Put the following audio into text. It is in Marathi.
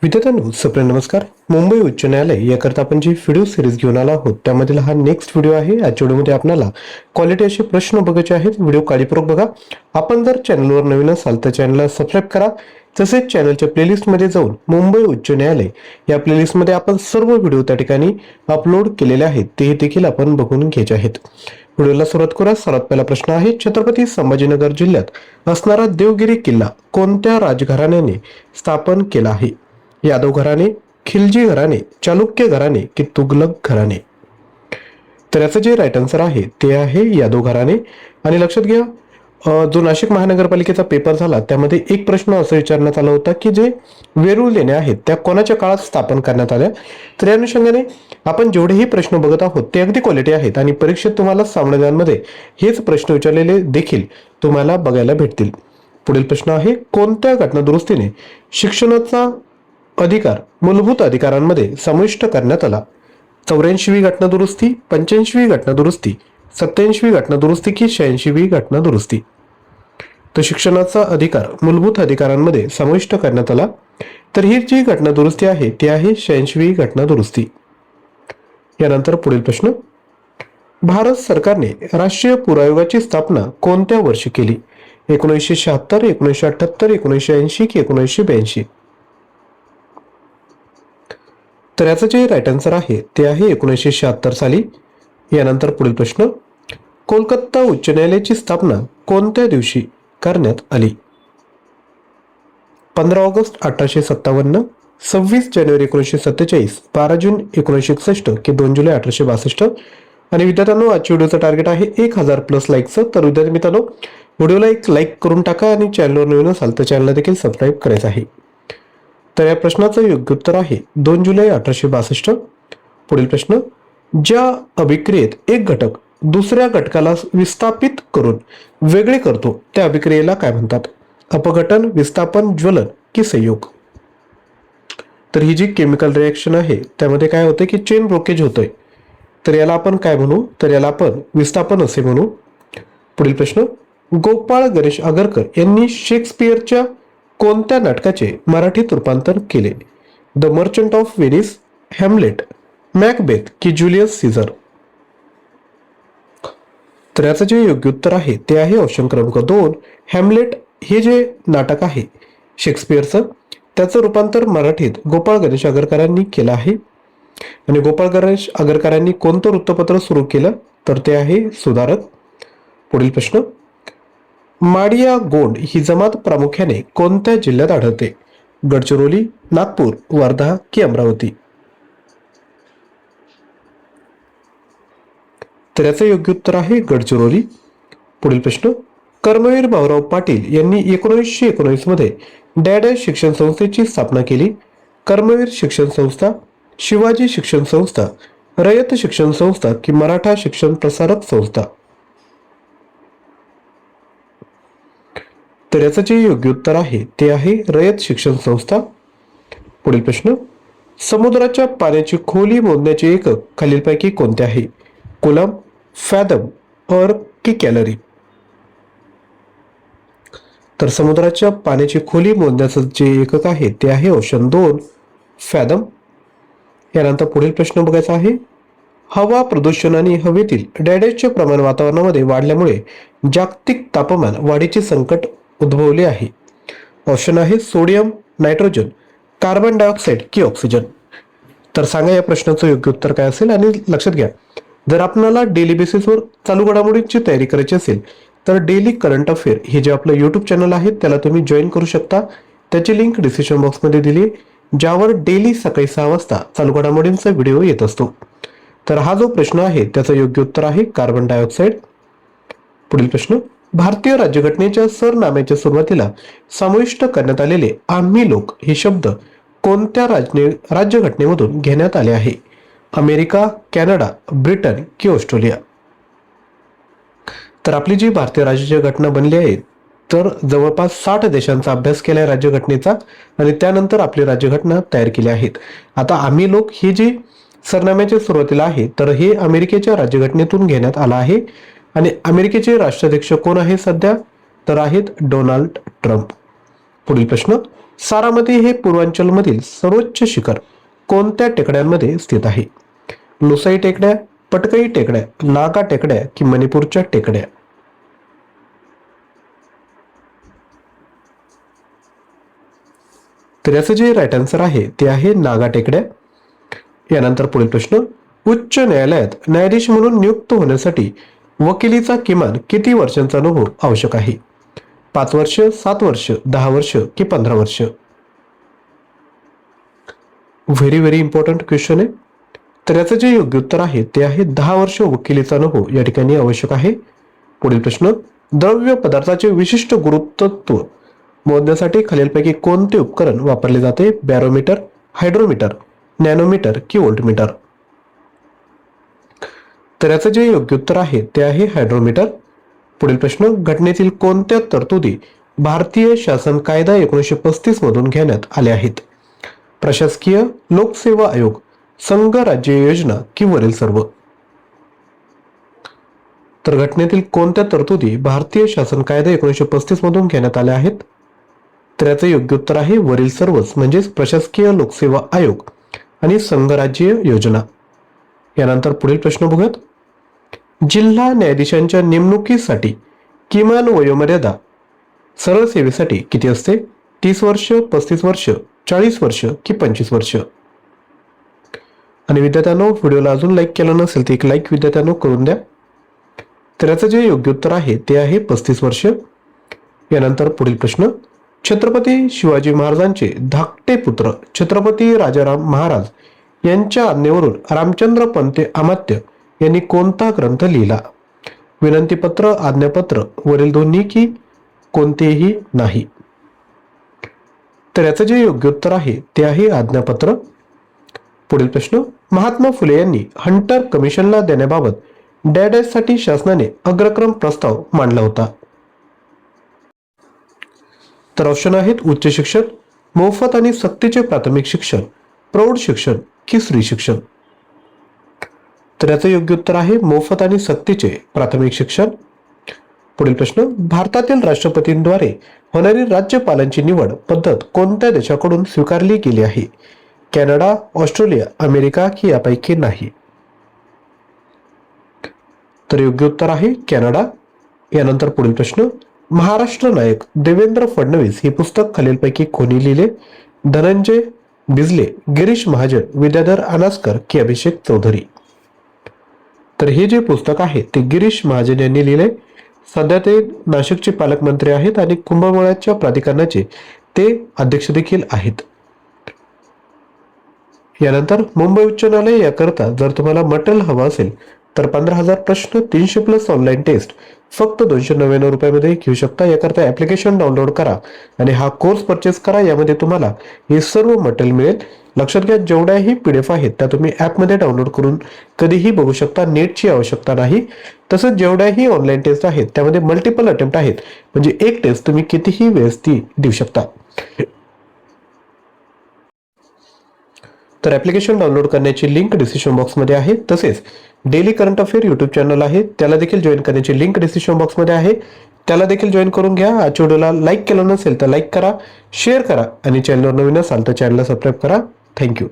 विद्यार्थ्यांनो सप्रे नमस्कार. मुंबई उच्च न्यायालय याकरता आपण जी व्हिडिओ सिरीज घेऊन आलो आहोत त्यामधील हा नेक्स्ट व्हिडिओ आहे. आजच्या व्हिडिओमध्ये आपल्याला क्वालिटी असे प्रश्न बघायचे आहेत. व्हिडिओ काळजीपूर्वक बघा. आपण जर चॅनलवर नवीन असाल तर चॅनलला सबस्क्राईब करा. तसेच चॅनलच्या प्लेलिस्टमध्ये जाऊन मुंबई उच्च न्यायालय या प्लेलिस्टमध्ये आपण सर्व व्हिडिओ त्या ठिकाणी अपलोड केलेले आहेत ते देखील आपण बघून घ्यायचे आहेत. व्हिडिओला सुरुवात करूया. सर्वात पहिला प्रश्न आहे, छत्रपती संभाजीनगर जिल्ह्यात असणारा देवगिरी किल्ला कोणत्या राजघराण्याने स्थापन केला आहे? यादव घराणे, खिलजी घराणे, चालुक्य घराणे की तुगलक घराणे? तर याचं जे राईट आन्सर आहे ते आहे यादव घराणे. आणि लक्षात घ्या, जो नाशिक महानगरपालिकेचा पेपर झाला त्यामध्ये एक प्रश्न असं विचारण्यात आला होता की जे वेरूळ लेण्या आहेत त्या कोणाच्या काळात स्थापन करण्यात आल्या. तर या अनुषंगाने आपण जेवढेही प्रश्न बघत आहोत ते अगदी क्वालिटी आहेत आणि परीक्षेत तुम्हाला सामन्यामध्ये हेच प्रश्न विचारलेले देखील तुम्हाला बघायला भेटतील. पुढील प्रश्न आहे, कोणत्या घटनादुरुस्तीने शिक्षणाचा अधिकार मूलभूत अधिकारांमध्ये समाविष्ट करण्यात आला? 84वी घटनादुरुस्ती, 85वी घटनादुरुस्ती, 87वी घटनादुरुस्ती की 86वी घटनादुरुस्ती? तर शिक्षणाचा अधिकार मूलभूत अधिकारांमध्ये समाविष्ट करण्यात आला. तर ही जी घटनादुरुस्ती आहे ती आहे 86वी घटनादुरुस्ती. यानंतर पुढील प्रश्न, भारत सरकारने राष्ट्रीय पुरायोगाची स्थापना कोणत्या वर्षी केली? 1976, 1978, 1980 की 1982? तर याचं जे राईट आन्सर आहे ते आहे 1976 साली. यानंतर पुढील प्रश्न, कोलकाता उच्च न्यायालयाची स्थापना कोणत्या दिवशी करण्यात आली? 15 ऑगस्ट 1857, 26 जानेवारी 1947, 12 जून 1961 की 2 जुलै 1862? आणि विद्यार्थ्यांनो आजच्या व्हिडिओचं टार्गेट आहे 1000+ लाईकचं. तर विद्यार्थी मित्रांनो व्हिडिओला एक लाईक करून टाका आणि चॅनलवर नवीन असाल तर चॅनलला देखील सबस्क्राईब करायचं आहे. तर या प्रश्नाचं योग्य उत्तर आहे 2 जुलै 1862. पुढील प्रश्न, ज्या अभिक्रियेत एक घटक दुसऱ्या घटकाला विस्थापित करून वेगळे करतो त्या अभिक्रियेला काय म्हणतात? अपघटन, विस्थापन, ज्वलन की संयोग? तर ही जी केमिकल रिएक्शन आहे त्यामध्ये काय होते की चेन ब्रोकेज होतोय. तर याला आपण काय म्हणू? तर याला आपण विस्थापन असे म्हणू. पुढील प्रश्न, गोपाळ गणेश आगरकर यांनी शेक्सपियरच्या कोणत्या नाटकाचे मराठीत रूपांतर केले? The merchant of Venice, Hamlet, Macbeth की जुलियस सीझर? तर याचं जे योग्य उत्तर आहे ते आहे ऑप्शन क्रमांक 2, हॅमलेट. हे जे नाटक आहे शेक्सपियरचं त्याचं रूपांतर मराठीत गोपाळ गणेश आगरकरांनी केलं आहे. आणि गोपाळ गणेश आगरकरांनी कोणतं वृत्तपत्र सुरू केलं? तर ते आहे सुधारक. पुढील प्रश्न, माडिया गोंड ही जमात प्रामुख्याने कोणत्या जिल्ह्यात आढळते? गडचिरोली, नागपूर, वर्धा की अमरावती? तर याचं योग्य उत्तर आहे गडचिरोली. पुढील प्रश्न, कर्मवीर भाऊराव पाटील यांनी 1919 मध्ये डॅडॅश शिक्षण संस्थेची स्थापना केली. कर्मवीर शिक्षण संस्था, शिवाजी शिक्षण संस्था, रयत शिक्षण संस्था की मराठा शिक्षण प्रसारक संस्था? तर याचं जे योग्य उत्तर आहे ते आहे रयत शिक्षण संस्था. पुढील प्रश्न, समुद्राच्या पाण्याची खोली मोजण्याचे एकक खालीलपैकी कोणते आहे? कुलम, फॅदम, और की कॅलरी? तर समुद्राच्या पाण्याची खोली मोजण्याचं जे एकक आहे ते आहे ऑप्शन 2, फॅदम. यानंतर पुढील प्रश्न बघायचा आहे, हवा प्रदूषण आणि हवेतील डॅडेजचे प्रमाण वातावरणामध्ये वाढल्यामुळे जागतिक तापमान वाढीचे संकट उद्भवले आहे. ऑप्शन आहे सोडियम, नायट्रोजन, कार्बन डायऑक्साईड की ऑक्सिजन? तर सांगा या प्रश्नाचं योग्य उत्तर काय असेल. आणि लक्षात घ्या, जर आपल्याला डेली बेसिसवर चालू घडामोडींची तयारी करायची असेल तर डेली करंट अफेअर हे जे आपलं यूट्यूब चॅनल आहे त्याला तुम्ही जॉईन करू शकता. त्याची लिंक डिस्क्रिप्शन बॉक्समध्ये दिली आहे, ज्यावर डेली सकाळी 6 वाजता चालू घडामोडींचा व्हिडिओ येत असतो. तर हा जो प्रश्न आहे त्याचं योग्य उत्तर आहे कार्बन डायऑक्साईड. पुढील प्रश्न, भारतीय राज्यघटनेच्या सरनाम्याच्या सुरुवातीला समाविष्ट करण्यात आलेले आम्ही लोक हे शब्द कोणत्या राज्यघटनेमधून घेण्यात आले आहे? अमेरिका, कॅनडा, ब्रिटन की ऑस्ट्रेलिया? तर आपली जी भारतीय राज्यघटना बनली आहे तर जवळपास 60 देशांचा अभ्यास केला आहे राज्यघटनेचा आणि त्यानंतर आपली राज्यघटना तयार केली आहेत. आता आम्ही लोक ही जी सरनाम्याच्या सुरुवातीला आहे तर हे अमेरिकेच्या राज्यघटनेतून घेण्यात आला आहे. आणि अमेरिकेचे राष्ट्राध्यक्ष कोण आहे सध्या? तर आहेत डोनाल्ड ट्रम्प. पुढील प्रश्न, सारामती हे पूर्वांचलमधील सर्वोच्च शिखर कोणत्या टेकड्यांमध्ये स्थित आहे? लोसाई टेकड्या, पटकई टेकड्या, नागा टेकड्या की मणिपूरच्या टेकड्या? तर याचं जे राईट आन्सर आहे ते आहे नागा टेकड्या. यानंतर पुढील प्रश्न, उच्च न्यायालयात न्यायाधीश म्हणून नियुक्त होण्यासाठी वकिलीचा किमान किती वर्षांचा अनुभव आवश्यक आहे? 5 वर्ष, 7 वर्ष, 10 वर्ष की 15 वर्ष? व्हेरी व्हेरी इम्पॉर्टंट क्वेश्चन आहे. तर याचं जे योग्य उत्तर आहे ते आहे 10 वर्ष वकिलीचा अनुभव या ठिकाणी आवश्यक आहे. पुढील प्रश्न, द्रव्य पदार्थाचे विशिष्ट गुरुत्व मोजण्यासाठी खालीलपैकी कोणते उपकरण वापरले जाते? बॅरोमीटर, हायड्रोमीटर, नॅनोमीटर की व्होल्टमीटर? तर याचं जे योग्य उत्तर आहे ते आहे हायड्रोमीटर. पुढील प्रश्न, घटनेतील कोणत्या तरतुदी भारतीय शासन कायदा 1935 मधून घेण्यात आल्या आहेत? प्रशासकीय, लोकसेवा आयोग, संघ राज्य योजना की वरील सर्व? तर घटनेतील कोणत्या तरतुदी भारतीय शासन कायदा 1935 मधून घेण्यात आल्या आहेत? तर याचं योग्य उत्तर आहे वरील सर्वच, म्हणजेच प्रशासकीय, लोकसेवा आयोग आणि संघ राज्य योजना. यानंतर पुढील प्रश्न बघूयात. जिल्हा न्यायाधीशांच्या नेमणुकीसाठी किमान वयोमर्यादा सरळ सेवेसाठी किती असते? 30 वर्ष, 35 वर्ष, 40 वर्ष की 25 वर्ष? आणि विद्यार्थ्यांनो, व्हिडिओला अजून लाईक केलं नसेल तर एक लाईक विद्यार्थ्यांनो करून द्या. तर याचं जे योग्य उत्तर आहे ते आहे 35 वर्ष. यानंतर पुढील प्रश्न, छत्रपती शिवाजी महाराजांचे धाकटे पुत्र छत्रपती राजाराम महाराज यांच्या आज्ञेवरून रामचंद्र पंत अमात्य यांनी कोणता ग्रंथ लिहिला? विनंतीपत्र, आज्ञापत्र, वरील दोन्ही की कोणतेही नाही? तर याचं जे योग्य उत्तर आहे ते आहे आज्ञापत्र. पुढील प्रश्न, महात्मा फुले यांनी हंटर कमिशनला देण्याबाबत डॅडॅशसाठी शासनाने अग्रक्रम प्रस्ताव मांडला होता? तर ऑप्शन आहेत उच्च शिक्षण, मोफत आणि सक्तीचे प्राथमिक शिक्षण, प्रौढ शिक्षण की स्त्री शिक्षण? तर याचं योग्य उत्तर आहे मोफत आणि सक्तीचे प्राथमिक शिक्षण. पुढील प्रश्न, भारतातील राष्ट्रपतींद्वारे होणारी राज्यपालांची निवड पद्धत कोणत्या देशाकडून स्वीकारली गेली आहे? कॅनडा, ऑस्ट्रेलिया, अमेरिका की यापैकी नाही? तर योग्य उत्तर आहे कॅनडा. यानंतर पुढील प्रश्न, महाराष्ट्र नायक देवेंद्र फडणवीस हे पुस्तक खालीलपैकी कोणी लिहिले? धनंजय बिजले, गिरीश महाजन, विद्याधर अनासकर की अभिषेक चौधरी? तर हे जे पुस्तक आहे ते गिरीश महाजन यांनी लिहिले. सध्या ते नाशिकचे पालकमंत्री आहेत आणि कुंभमेळ्याच्या प्राधिकरणाचे ते अध्यक्ष देखील आहेत. यानंतर मुंबई उच्च न्यायालय याकरता जर तुम्हाला मटेरियल हवं असेल तर 15,000 प्रश्न, 300+ ऑनलाईन टेस्ट फक्त 299 रुपयामध्ये घेऊ शकता. याकरता ऍप्लिकेशन डाउनलोड करा आणि हा कोर्स परचेस करा. यामध्ये तुम्हाला हे सर्व मटेरियल मिळेल. लक्षात घ्या, जेवढ्याही PDF आहेत त्या तुम्ही ॲपमध्ये डाउनलोड करून कधीही बघू शकता. नेटची आवश्यकता नाही. तसंच जेवढ्याही ऑनलाईन टेस्ट आहेत त्यामध्ये मल्टिपल अटेम्प्ट आहेत, म्हणजे एक टेस्ट तुम्ही कितीही वेळेस ती देऊ शकता. तर ऍप्लिकेशन डाउनलोड करण्याची लिंक डिस्क्रिप्शन बॉक्समध्ये आहे. तसेच daily current affair YouTube channel आहे, त्याला देखील जॉईन करण्याची लिंक डिस्क्रिप्शन बॉक्समध्ये आहे. त्याला देखील जॉईन करून घ्या. आजच्या व्हिडिओला लाईक केलं नसेल तर लाईक करा, शेअर करा आणि चॅनलवर नवीन असाल तर चॅनलला सबस्क्राईब करा. थँक्यू.